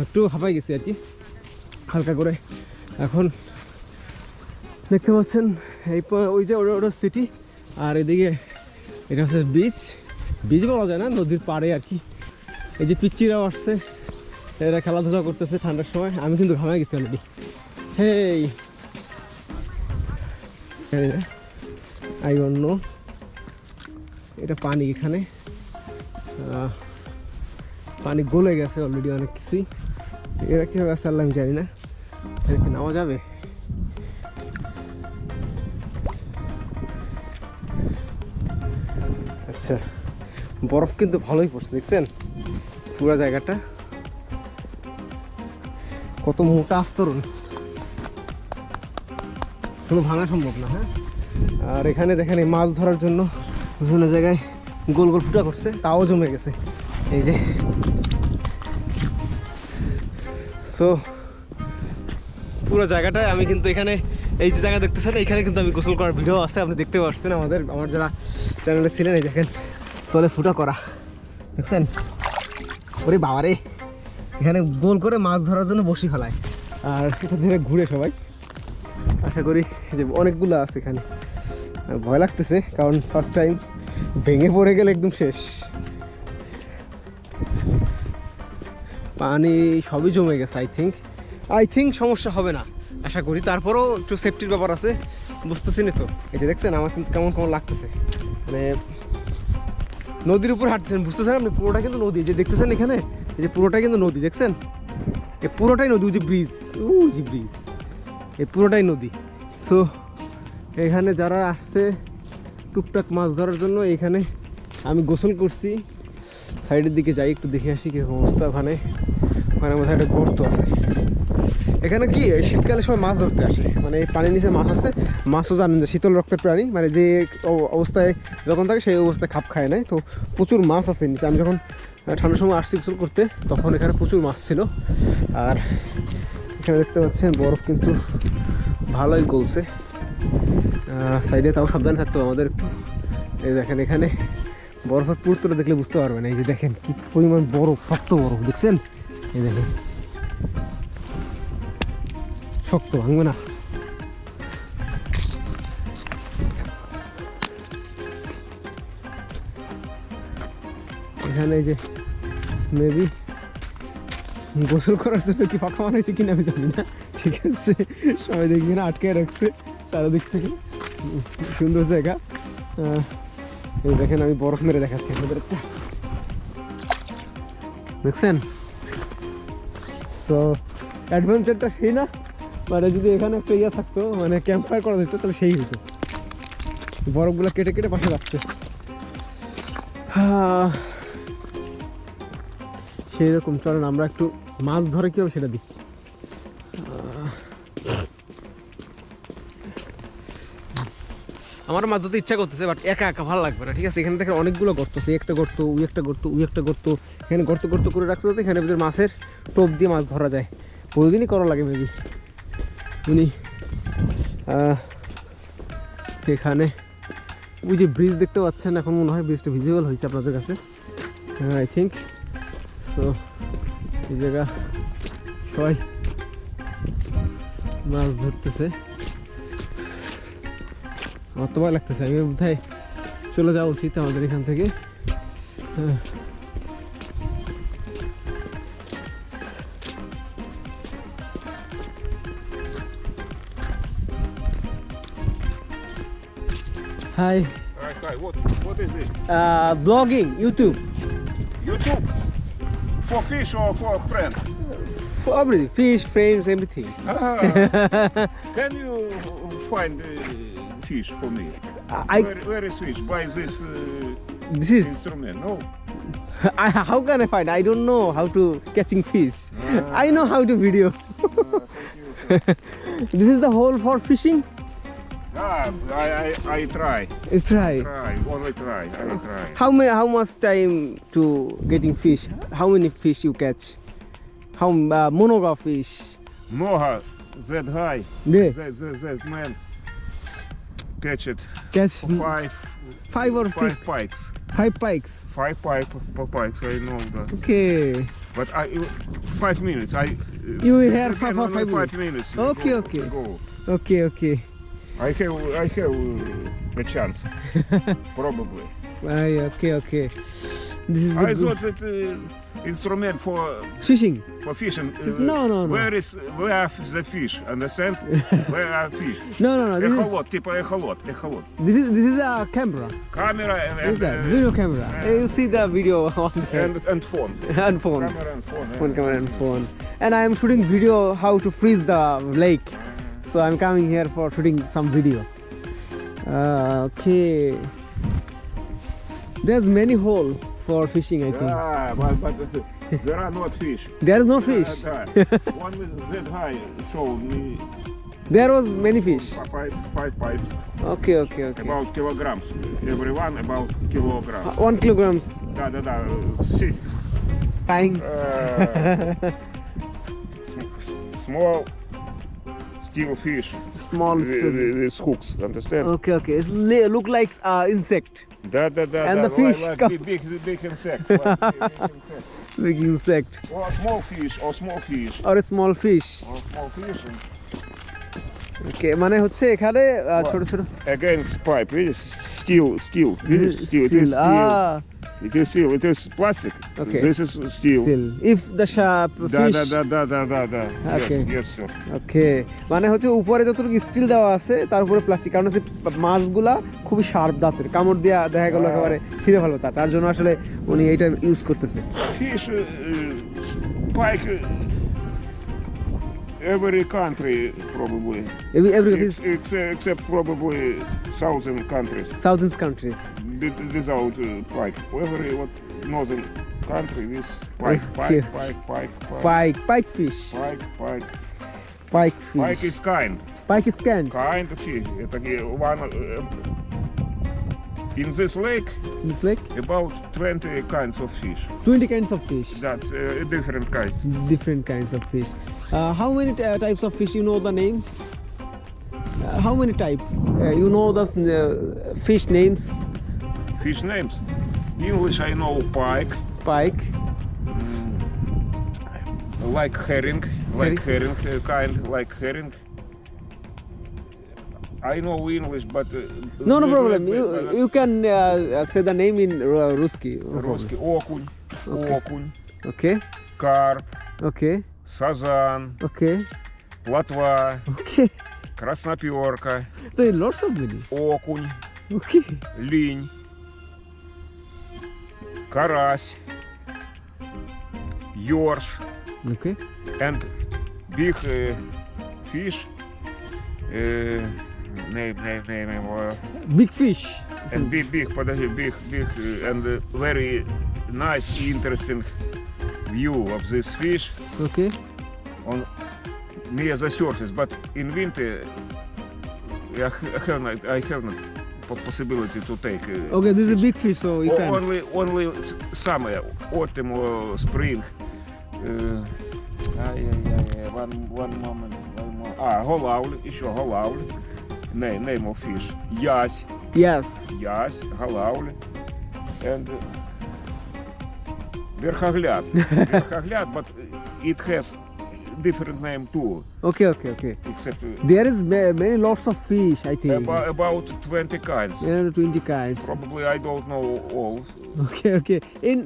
একটু হাঁপাই গেছি আর কি হালকা করে। এখন দেখতে পাচ্ছেন এই ওই যে ওটা সিটি, আর এদিকে এটা হচ্ছে বিচ। বিচ বলা যায় না, নদীর পাড়ে আর কি। এই যে পিচ্চিরাও আসছে, এরা খেলাধুলা করতেছে ঠান্ডার সময়। আমি কিন্তু ঘামাই গেছি already. Hey I don't know এটা পানি, এখানে পানি গলে গেছে অলরেডি অনেক কিছুই। এরা কীভাবে আসছে আল্লাহ আমি জানি না। এদিকে নামা যাবে? আচ্ছা, বরফ কিন্তু ভালোই পড়ছে, দেখছেন পুরো জায়গাটা কত মোটা আস্তরণ, কোনো ভাঙা সম্ভব না। হ্যাঁ, আর এখানে দেখেন এই মাছ ধরার জন্য বিভিন্ন জায়গায় গোল গোল ফুটা করছে, তাও জমে গেছে এই যে। সো পুরো জায়গাটায় আমি কিন্তু এখানে এই যে জায়গা দেখতেছেন, এখানে কিন্তু আমি গোসল করার ভিডিও আছে, আপনি দেখতে পাচ্ছেন আমার যারা চ্যানেলে ছিলেন। এই দেখেন তলে ফুটা করা, দেখছেন? ওরে বাবারে, এখানে গোল করে মাছ ধরার জন্য বসি ফেলায়, আর এটা ধরে ঘুরে সবাই। আশা করি যে অনেকগুলো আছে এখানে। ভয় লাগতেছে কারণ ফার্স্ট টাইম ভেঙে পড়ে গেলে একদম শেষ। পানি সবই জমে গেছে। আই থিঙ্ক সমস্যা হবে না আশা করি। তারপরেও একটু সেফটির ব্যাপার আছে, বুঝতেছি না তো। এই যে দেখছেন আমার কিন্তু কেমন কেমন লাগতেছে, মানে নদীর উপর হাঁটতেছেন, বুঝতেছেন আপনি? পুরোটা কিন্তু নদী, যে দেখতেছেন এখানে, এই যে পুরোটাই কিন্তু নদী, দেখছেন? এই পুরোটাই নদী। ওই যে ব্রিজ, এই পুরোটাই নদী। সো এখানে যারা আসছে টুকটাক মাছ ধরার জন্য, এখানে আমি গোসল করছি। সাইডের দিকে যাই, একটু দেখে আসি কী অবস্থা। ওখানে মধ্যে একটা গর্ত আছে। এখানে কি শীতকালে সবাই মাছ ধরতে আসে, মানে এই পানির নিচে মাছ আছে। মাছও জানেন যে শীতল রক্তের প্রাণী, মানে যে অবস্থায় যখন থাকে সেই অবস্থায় খাপ খায় নাই। তো প্রচুর মাছ আছে নিচে। আমি যখন ঠান্ডার সময় আসছি গোসল করতে, তখন এখানে প্রচুর মাছ ছিল। আর এখানে দেখতে পাচ্ছেন বরফ কিন্তু ভালোই গলছে সাইডে, তাও সাবধানে থাকতো আমাদের একটু। এই দেখেন এখানে বরফের পুরোটা দেখলে বুঝতে পারবেন। এই যে দেখেন কি পরিমাণ বরফ, শক্ত বরফ, দেখছেন? এই দেখেন শক্ত, ভাঙবে না। এখানে এই যে মেবি গোসল করার জন্য কি ফাঁকা বানাইছে কিনা আমি জানি না, ঠিক আছে? সবাই দেখি কিনা আটকে রাখছে চারিদিক থেকে, সুন্দর জায়গা। এই দেখেন আমি বরফ মেরে দেখাচ্ছি আপনাদের একটা, দেখছেন? সো অ্যাডভেঞ্চারটা সেই না, মানে যদি এখানে একটা ইয়ে থাকতো, মানে ক্যাম্প ফায়ার করা যেত, তাহলে সেই হতো। বরফগুলো কেটে কেটে পাশে রাখছে, সেই রকম। চলেন আমরা একটু মাছ ধরে কী হবে সেটা দিই। আমার মাছ ধরতে ইচ্ছা করতেছে, বাট একা একা ভালো লাগবে না, ঠিক আছে? এখানে দেখেন অনেকগুলো গর্ত আছে, একটা গর্ত, ওই একটা গর্ত, ওই একটা গর্ত। এখানে গর্ত গর্ত করে রাখছে যাতে এখানে ভিতরে মাছের টোপ দিয়ে মাছ ধরা যায়। প্রতিদিনই করা লাগে মেবি। উনি এখানে ওই যে ব্রিজ দেখতে পাচ্ছেন, এখন মনে হয় ব্রিজটা ভিজিবল হয়েছে আপনাদের কাছে, আই থিঙ্ক। সো এই জায়গা সবাই মাছ ধরতেছে। আমার তো ভয় লাগতেছে, আমি বোধহয় চলে যাওয়া উচিত আমাদের এখান থেকে। Hi. Hi. What is it? Blogging, YouTube. YouTube? For fish or for friends? For everything, fish, frames, everything. Can you find fish for me? Where is fish? By this instrument? No. How can I find? I don't know how to catching fish. I know how to video. Thank you. This is the hole for fishing. I try. You try. Only try. I try. How much time to getting fish? How many fish you catch? How monoga fish? Много. That high. Yeah. That man catch it. Catch Five or six? Pikes. 5 pikes. 5 pikes. I know that. Okay. But 5 minutes. You were here for again, only 5 minutes. 5 minutes. Okay, go, okay. Go. Okay, okay. I have a chance. Probably. Okay, okay. This is I the thought that instrument for fishing. fishing. No. Where are the fish? Understand? Where are fish? No. This is, Echolot, типа echolot. this is a camera. Camera This is a video camera. You see the video on there. and phone. And phone. Camera and phone. Phone camera and phone. And I am shooting video how to freeze the lake. So I'm coming here for shooting some video. Okay. There's many hole for fishing, I think. Yeah, but there are not fish. There is no fish. One with that guy showed me There was many fish. five pipes, Okay. about kilograms. Everyone about kilogram. 1 kilograms. Да. See, Tying. small steel fish Small still. with hooks. Understand? Okay. It look like insect. Да. And the fish like come. big insect. Like Big insect. Or small fish. Or a small fish. Okay, মানে হচ্ছে এখানে ছোট ছোট Against pipe. Steel. This is steel. It is steel. It is steel. It is plastic. Okay. This is steel. still. If the sharp fish. Da. Okay. Yes, sir. ওকে মানে হচ্ছে উপরে যতটুকু still দেওয়া আছে তার উপরে প্লাস্টিক, কারণ হচ্ছে মাছগুলা খুবই শার্প দাঁতের, কামড় দিয়া দেখা গেল একেবারে ছিঁড়ে ফেলো তার জন্য আসলে উনি এইটা ইউজ করতেছে। Fish, pike, every country probably. Every Except probably southern countries. southern countries. Without pike. Every northern country with pike. Okay. Pike fish. Pike fish. Pike is kind. Pike is canned. Kind of fish. Это one. In this lake, This lake, about 20 kinds of fish. 20 kinds of fish. That different kinds. Different kinds of fish. How many types of fish you know the name? How many type? You know the fish names? Fish names. English I know pike, Pike. like herring, kind like herring. I know English, but No problem. You can say the name in Ruski. Русский окунь, Okay. карп, Okay. сазан, Okay. плотва, Okay. красноперка, There are lots of many. окунь, Okay. линь, карась, ёрш, Okay. and big fish. Name. Big fish. And big, and very nice, interesting view of this fish Okay. on near the surface. But in winter, I have not possibility to take. Okay, this is a big fish, so you can. Only summer, autumn or spring. One moment. Голавль, еще голавль. Name of fish. Ясь, голавль. And верхогляд, but it has different name too. Okay. Except There is many lots of fish, I think. about 20 kinds. Yeah, 20 kinds. Probably I don't know all. Okay. In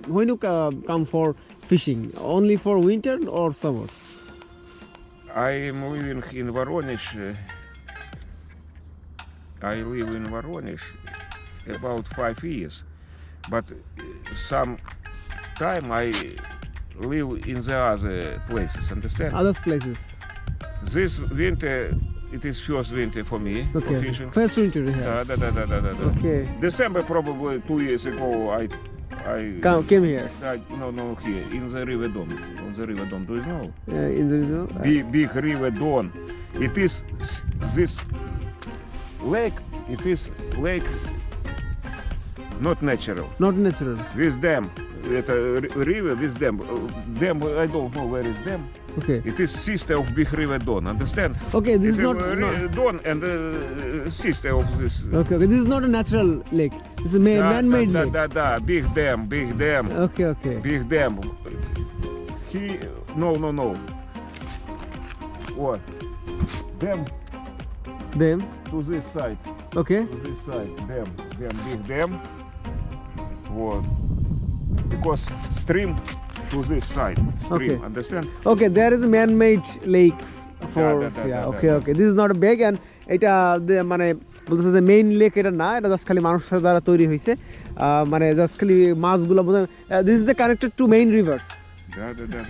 when you come for fishing, only for winter or summer? I am living in Voronezh. I live in Voronezh about 5 years, but some time I live in the other places. Understand? Other places. This winter, it is first winter for me for Okay. fishing. First winter here. Da. Okay. December probably 2 years ago I Came here. No, here in the River Don. On the River Don, do you know? In the resort. Big River Don. It is this lake. It is lake not natural. Not natural. This dam. Это river. This dam. Dam. I don't know where is dam. Okay. It is sister of Big River Don. Understand? Okay, this is It's not. Don and sister of this. Okay. This is not a natural lake. This is a man-made lake. Da. Big dam. Okay. Big dam. See, no. What? Dam Them. to this side. Okay. To this side. Dam. Big dam. What? Because stream to this side. Stream. Okay. Understand? Okay, there is a man-made lake for Yeah, okay. This is not a big and এটা মানে বলতেছে যে main lake এটা না, এটা just খালি মানুষের দ্বারা তৈরি হয়েছে, মানে জাস্ট খালি মাছগুলো বোধহয় this is the connected to main rivers. Da.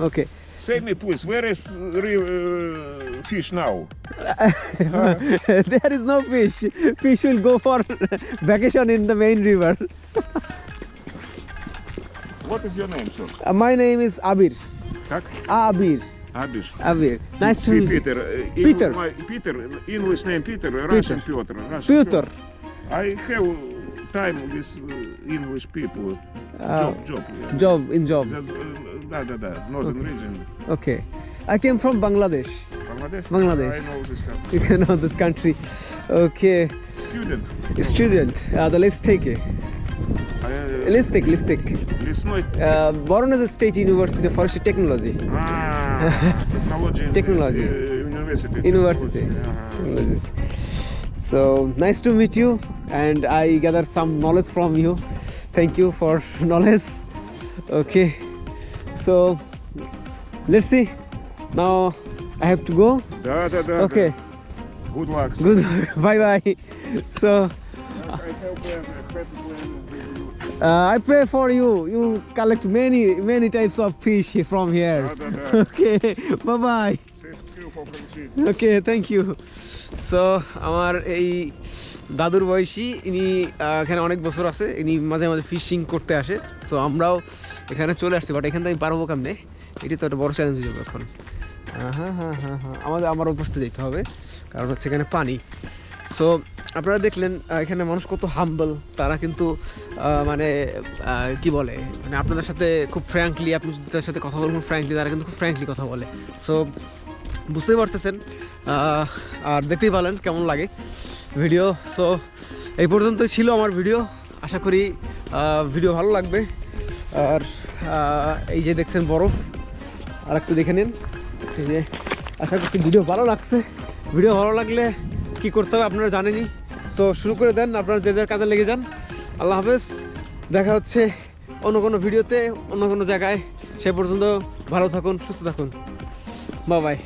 Okay. Say me please, where is fish now? There is no fish. Fish will go for vacation in the main river. What is your name, sir? My name is Abir. Как? Abir. Abir. Nice to meet you. Peter. Peter. Peter. English name Peter. Russian Piotr. Peter. I have time with English people. Job. Yeah. Job. Da. Northern region. Okay. I came from Bangladesh. Bangladesh. I know this country. You know this country. Okay. Student. Let's take it. Let's take. Лесной. Voronezh State University of Forestry Technology. Technology. University. Technologies. So nice to meet you, and I gather some knowledge from you. Thank you for knowledge. Okay. So let's see. Now I have to go. Da. Okay. Good luck. Good. Bye. So I pray for you. You collect many types of fish from here. Da. Okay. Bye. Thank you for friendship. Okay, thank you. So আমার এই দাদুর বয়সী, ইনি এখানে অনেক বছর আছে, ইনি মাঝে মাঝে ফিশিং করতে আসে। সো আমরাও এখানে চলে আসছি, বাট এখান থেকে আমি পারবো কেমনে, এটি তো একটা বড় চ্যালেঞ্জ হয়ে যাবে এখন। আমার উপস্থিত যেতে হবে, কারণ হচ্ছে এখানে পানি। সো আপনারা দেখলেন এখানে মানুষ কত হাম্বল, তারা কিন্তু মানে কি বলে, মানে আপনাদের সাথে খুব ফ্র্যাঙ্কলি, আপনি তাদের সাথে কথা বলবেন ফ্র্যাঙ্কলি, তারা কিন্তু খুব ফ্র্যাঙ্কলি কথা বলে। সো বুঝতেই পারতেছেন, আর দেখতেই পারলেন কেমন লাগে ভিডিও। সো এই পর্যন্তই ছিল আমার ভিডিও, আশা করি ভিডিও ভালো লাগবে। আর এই যে দেখছেন বরফ, আর একটু দেখে নিন, এই যে আশা করছি ভিডিও ভালো লাগছে। ভিডিও ভালো লাগলে কী করতে হবে আপনারা জানেনই। সো শুরু করে দেন, আপনারা যে যার কাজে লেগে যান। আল্লাহ হাফেজ, দেখা হচ্ছে অন্য কোনো ভিডিওতে, অন্য কোনো জায়গায়। সে পর্যন্ত ভালো থাকুন, সুস্থ থাকুন, বাই বাই।